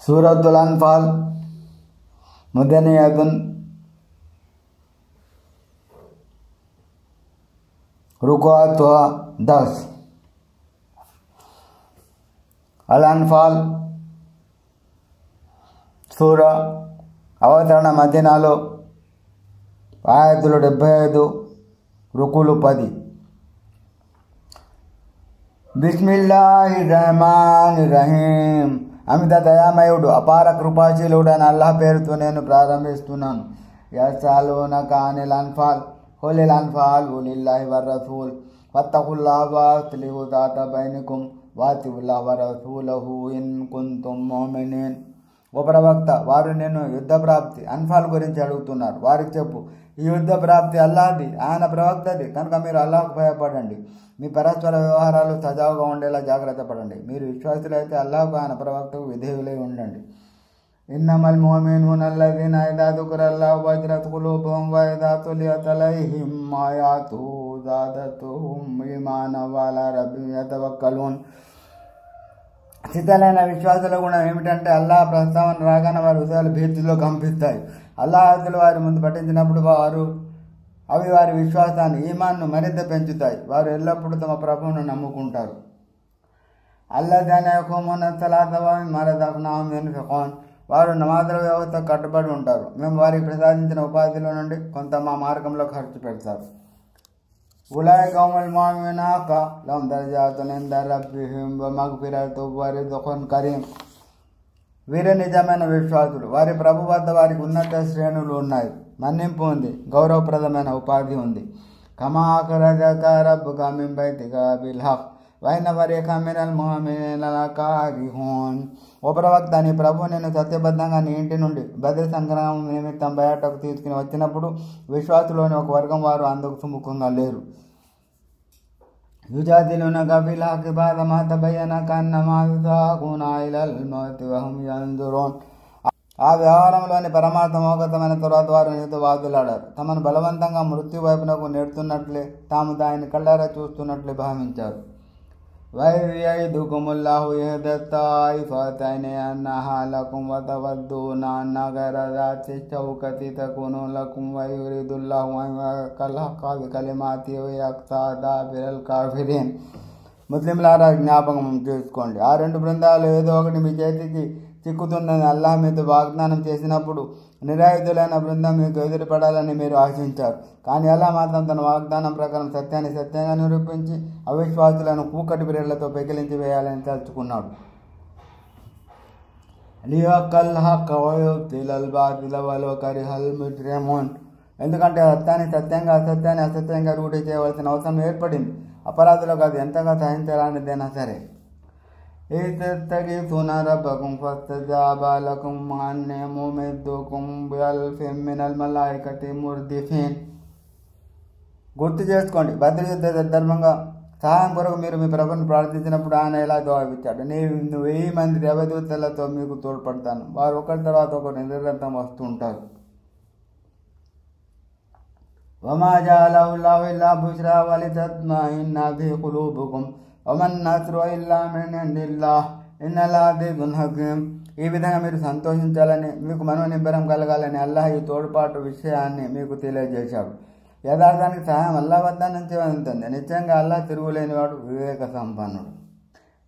సూరతుల్ అన్ఫాల్ మదనియతున్ रुकवा 10। అల్ అన్ఫాల్ సూర అవతరణ మదీనాలో ఆయతులు 75, రుకులు 10। బిస్మిల్లాహిర్ రహమానిర్ రహీం అమిత దయామయుడు అపార కృపాశీలుడైన అల్లాహ్ పేరుతో నేను ప్రారంభిస్తున్నాను. యస్అలూనక అనిల్ అన్ఫాల్ ఖులిల్ అన్ఫాల్ లిల్లాహి వర్-రసూల్ ఫత్తఖుల్లాహ వఅస్లిహూ ذات బైనికుం వాతిఉల్లాహ వరసూలహు ఇన్ కుంతుం ముమినీన్. ఓ ప్రవక్త, వారు నేను యుద్ధ ప్రాప్తి అన్ఫాల్ గురించి అడుగుతున్నారు. వారికి చెప్పు, ఈ యుద్ధ ప్రాప్తి అల్లాహ్ది, ఆయన ప్రవక్తది కనుక మీరు అల్లాహ్కు భయపడండి. మీ పరస్పర వ్యవహారాలు సజావుగా ఉండేలా జాగ్రత్త పడండి. మీరు విశ్వాసులైతే అల్లాహ్కు ఆయన ప్రవక్తకు విధేయులై ఉండండి. ఇన్నమల్ ముమినూన అల్లజీన ఇదా దుకిరల్లాహు వజిలత్ ఖులూబుహుం వ ఇదా తులియత్ అలైహిం ఆయాతుహు జాదతుహుం ఈమానం వ అలా రబ్బిహిం యతవక్కలూన్. శిథిలైన విశ్వాసుల గుణం ఏమిటంటే అల్లాహ్ ప్రస్తావన రాగానే వారి హృదయాలు భీతిలో కంపిస్తాయి. అల్లాహ్ ఆజ్ఞలు వారి ముందు పఠించినప్పుడు అవి వారి విశ్వాసాన్ని ఈమాన్ను మరింత పెంచుతాయి. వారు ఎల్లప్పుడూ తమ ప్రభువును నమ్ముకుంటారు. అల్లజీన యఖూమూన స్-సలాత వ మిమ్మా రజక్నాహుం యున్ఫికూన్. వారు నమాజుల వ్యవస్థకు కట్టుబడి ఉంటారు. మేము వారికి ప్రసాదించిన ఉపాధిలో నుండి కొంత మా మార్గంలో ఖర్చు పెడతారు. ఉలైక హుముల్ ముమినూన హక్కా లహుం దరజాతున్ ఇంద రబ్బిహిం వ మగ్ఫిరతున్ వ రిజ్కున్ కరీం. వీరే నిజమైన విశ్వాసులు. వారి ప్రభు వద్ద వారికి ఉన్నత శ్రేణులు ఉన్నాయి, మన్నింపు ఉంది, గౌరవప్రదమైన ఉపాధి ఉంది. కమా అఖ్రజక రబ్బుక మిన్ బైతిక బిల్ హక్ వ ఇన్న ఫరీఖం మినల్ ముమినీన లకారిహూన్. ఓ ప్రవక్త, నీ ప్రభు నేను సత్యబద్ధంగా నీ ఇంటి నుండి బద్ర్ సంగ్రామం నిమిత్తం బయటకు తీసుకుని వచ్చినప్పుడు విశ్వాసులోని ఒక వర్గం వారు అందుకు సుముఖంగా లేరు. యుజాదిలునక ఫిల్ హక్కి బఅద మా తబయ్యన కన్నమా యుసాఖూనా ఇలల్ మౌతి వ హుమ్ యంజురూన్. ఆ వ్యవహారంలోని పరమార్థం అవగతమైన తరువాత వారు నీతో వాదులాడారు. తమను బలవంతంగా మృత్యు వైపునకు నెడుతున్నట్లే, తాము దానిని కళ్ళారా చూస్తున్నట్లే భావించారు. వైయదుకుముల్లాహు ఇహ్దా తాయిఫతైని అన్నహా లకుం వతవద్దూన అన్న గైర ذات الشوكة تكون لكم ويريد الله أن يحق الحق بكلماته ويقطع دابر الكافرين. ముస్లింలారా, జ్ఞాపకం చేసుకోండి, ఆ రెండు బృందాలు ఏదో ఒకటి మీ చేతికి చిక్కుతుందని అల్లాహ్ మీతో వాగ్దానం చేసినప్పుడు నిరాయుధులైన బృందం మీకు ఎదురుపడాలని మీరు ఆశించారు. కానీ అల్లాహ్ మాత్రం తన వాగ్దానం ప్రకారం సత్యాన్ని సత్యంగా నిరూపించి అవిశ్వాసులను కూకటి బిర్రలతో పెకిలించి వేయాలని తలుచుకున్నాడు. లియహక్కల్ హక్క వ యుబ్తిలల్ బాతిల వలౌ కరిహల్ ముజ్రిమూన్. ఎందుకంటే సత్యాన్ని సత్యంగా, అసత్యాన్ని అసత్యంగా రూఢి చేయవలసిన అవసరం ఏర్పడింది. అపరాధులకు అది ఎంతగా సహించరానిదైనా సరే. ఇస్తగీసున రబ్బకుం ఫస్తజాబ లకుం అన్నీ ముమిద్దుకుం బిఅల్ఫిన్ మినల్ మలాయికతి ముర్దిఫీన్. గుర్తు చేసుకోండి, బద్ర్ యుద్ధ సందర్భంగా సహాయం కొరకు మీరు మీ ప్రభుని ప్రార్థించినప్పుడు ఆయన ఎలా జవాబిచ్చాడు. నేను 1000 మంది దేవదూతలతో మీకు తోడ్పడతాను, వారు ఒకరి తర్వాత ఒకరు నిరంతరం వస్తూ ఉంటారు. వమా జఅలహు ల్లాహు ఇల్లా బుష్రా వలితత్మఇన్న బిహి ఖులూబుకుం వమన్ నస్రు ఇల్లా మిన్ ఇందిల్లాహ్ ఇన్నల్లాహ అజీజున్ హకీం. ఈ విధంగా మీరు సంతోషించాలని, మీకు మనోనిబ్బరం కలగాలని అల్లాహ్ ఈ తోడ్పాటు విషయాన్ని మీకు తెలియజేశాడు. యథార్థానికి సహాయం అల్లాహ్ వద్ద నుంచి ఉంటుంది. నిశ్చయంగా అల్లాహ్ తిరుగులేనివాడు, వివేక సంపన్నుడు.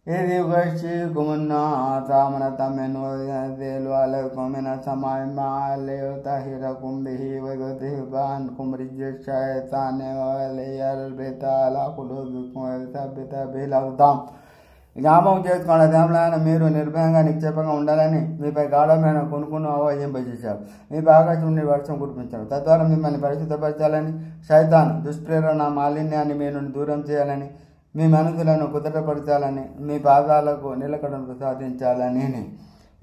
ఇది యుగశికుమున్నాస అమనతం మిన్హు వయనజిలు అలైకుం మినస్ సమాఇ మా లియుతహిరకుం బిహి వయుద్హిబ అన్కుం రిజ్జ షైతాని వలియర్బిత అలా ఖులూబికుం వయుసబ్బిత బిల్ అక్దామ్. జ్ఞాపకం చేసుకోండి, దేవులైన మీరు నిర్భయంగా నిక్షేపంగా ఉండాలని మీపై గాఢమైన కొనుక్కును అవహింపజేశారు. మీపై ఆకాశం నుండి వర్షం కురిపించారు. తద్వారా మిమ్మల్ని పరిశుద్ధపరచాలని, శైతాన్ దుష్ప్రేరణ మాలిన్యాన్ని మీ నుండి దూరం చేయాలని, మీ మనసులను కుదుటపరచాలని, మీ పాదాలకు నిలకడను ప్రసాదించాలని.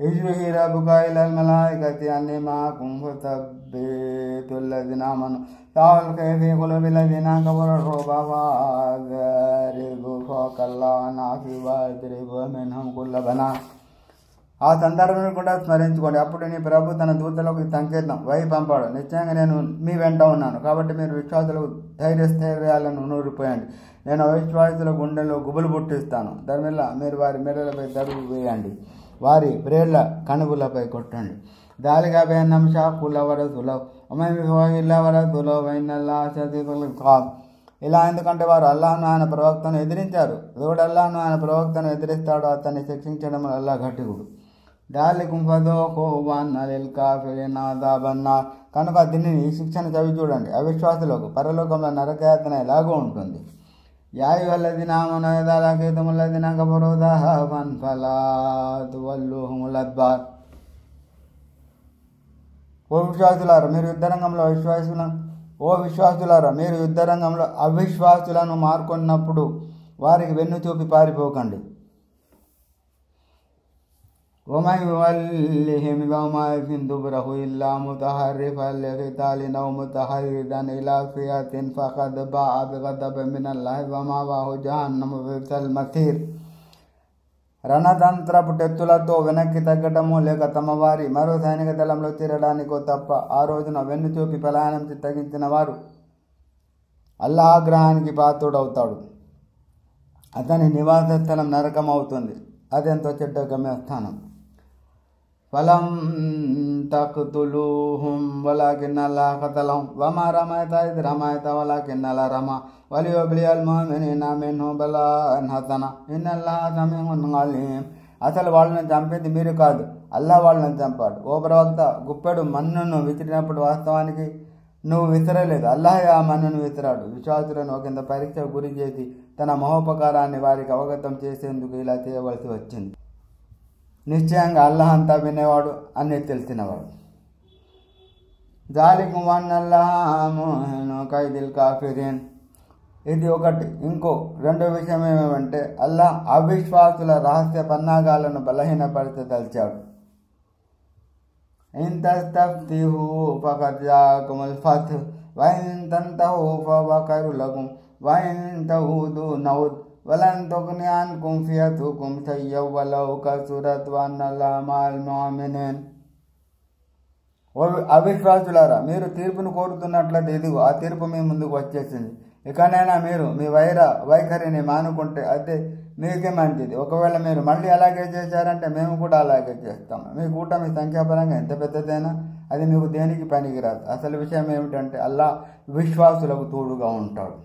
ఇజ్రుహి రబ్బుక ఇలల్ మలాయికతి అన్నీ మాకుం ఫసబ్బితుల్లజీన ఆమను తాల్కై ఫీ ఖులూబిల్లజీన కఫరు రుబ ఫద్రిబు ఫౌకల్లాహి నాసి వద్రిబు మిన్హుం కుల్ల బనాన్. ఆ సందర్భాన్ని కూడా స్మరించుకోండి. అప్పుడు నీ ప్రభు తన దూతలకు సంకేతం పంపాడు. నిశ్చయంగా నేను మీ వెంట ఉన్నాను, కాబట్టి మీరు విశ్వాసులకు ధైర్యస్థైర్యాలను నూరిపోయండి. నేను అవిశ్వాసుల గుండెల్లో గుబులు పుట్టిస్తాను. దానివల్ల మీరు వారి మెడలపై దడుగు వేయండి. వారి బ్రేళ్ల కణుపులపై కొట్టండి. దాలిగా బేనం షాకుల వరసులో ఇలా వరసులో వైనల్లా షదీదుల్ ఇకాబ్. ఇలా ఎందుకంటే వారు అల్లాహ్ను ఆయన ప్రవక్తను ఎదిరించారు. దేవుడు అల్లాహ్ను ఆయన ప్రవక్తను ఎదిరిస్తాడో అతన్ని శిక్షించడం అల్లా ఘటికుడు. దాలికుం ఫదూఖూహు వఅన్న లిల్ కాఫిరీన అదాబన్నార్. కనుక దీనిని ఈ శిక్షను చవి చూడండి, అవిశ్వాసులకు పరలోకంలో నరకయాతన ఎలాగో ఉంటుంది. యా అయ్యుహల్లదీన ఆమనూ ఇదా లకీతుముల్లదీన కఫరూ జహఫన్ ఫలా తువల్లుహుముల్ అద్బార్. ఓ విశ్వాసులారా మీరు యుద్ధరంగంలో అవిశ్వాసులను మార్కొన్నప్పుడు వారికి వెన్ను చూపి పారిపోకండి. ومن يولهم يومئذ دبره إلا متحرفا لقتال أو متحيزا إلى فئة فقد باء بغضب من الله ومأواه جهنم وبئس المصير. రణతంత్రపు టెత్తులతో వెనక్కి తగ్గటము లేక తమ వారి మరో సైనిక దళంలో చేరడానికో తప్ప ఆ రోజున వెన్ను చూపి పలాయనం చిత్తగించిన వారు అల్లాహ్ ఆగ్రహానికి పాత్రుడవుతాడు. అతని నివాస స్థలం నరకం అవుతుంది, అదెంతో చెడ్డ గమ్యస్థానం. ఫలం తఖ్తులూహుం వలాకిన్న అల్లాహ్ ఖతలహుం వమా రమయత ఇద్ రమయత వలాకిన్న అల్లాహ్ రమా వలియుబ్లియల్ ముమినీన మిన్హు బలాఅన్ హసనా ఇన్నల్లాహ సమీఉన్ అలీం. అసలు వాళ్ళని చంపేది మీరు కాదు, అల్లాహ్ వాళ్ళని చంపాడు. ఓ ప్రవక్త, గుప్పెడు మన్నును విసిరినప్పుడు వాస్తవానికి నువ్వు విసరలేదు, అల్లాహ్ ఆ మన్నును విసిరాడు. విశ్వాసులను ఒకంత పరీక్షకు గురి చేసి తన మహోపకారాన్ని వారికి అవగతం చేసేందుకు ఇలా చేయవలసి వచ్చింది. నిశ్చయంగా అల్లాహ్ అంతా వినేవాడు, అన్నీ తెలిసినవాడు. జాలికుం వన్నల్లాహ ముహీను కైదిల్ కాఫిరీన్. ఇది ఒకటి. ఇంకో రెండో విషయం ఏమేమంటే అల్లాహ్ అవిశ్వాసుల రహస్య పన్నాగాలను బలహీనపరచదలిచాడు. ఇన్ తస్తఫ్తిహు ఫఖద్ జాఅకుముల్ ఫత్ వఇన్ తంతహు ఫహువ ఖైరుల్ లకుం వఇన్ తఊదు నౌద్ వలన్ తుగ్ని అన్కుం ఫియతుకుం షయ్యన్ వలౌ కసురత్ వన్నల్లాహ మఅల్ ముమినీన్. ఓ అవిశ్వాసులారా, మీరు తీర్పును కోరుతున్నట్లయితే ఇదిగో ఆ తీర్పు మీ ముందుకు వచ్చేసింది. ఇకనైనా మీరు మీ వైఖరిని మానుకుంటే అదే మీకే మంచిది. ఒకవేళ మీరు మళ్ళీ అలాగే చేశారంటే మేము కూడా అలాగే చేస్తాం. మీ కూటమి సంఖ్యాపరంగా ఎంత పెద్దదైనా అది మీకు దేనికి పనికిరాదు. అసలు విషయం ఏమిటంటే అల్లాహ్ విశ్వాసులకు తోడుగా ఉంటాడు.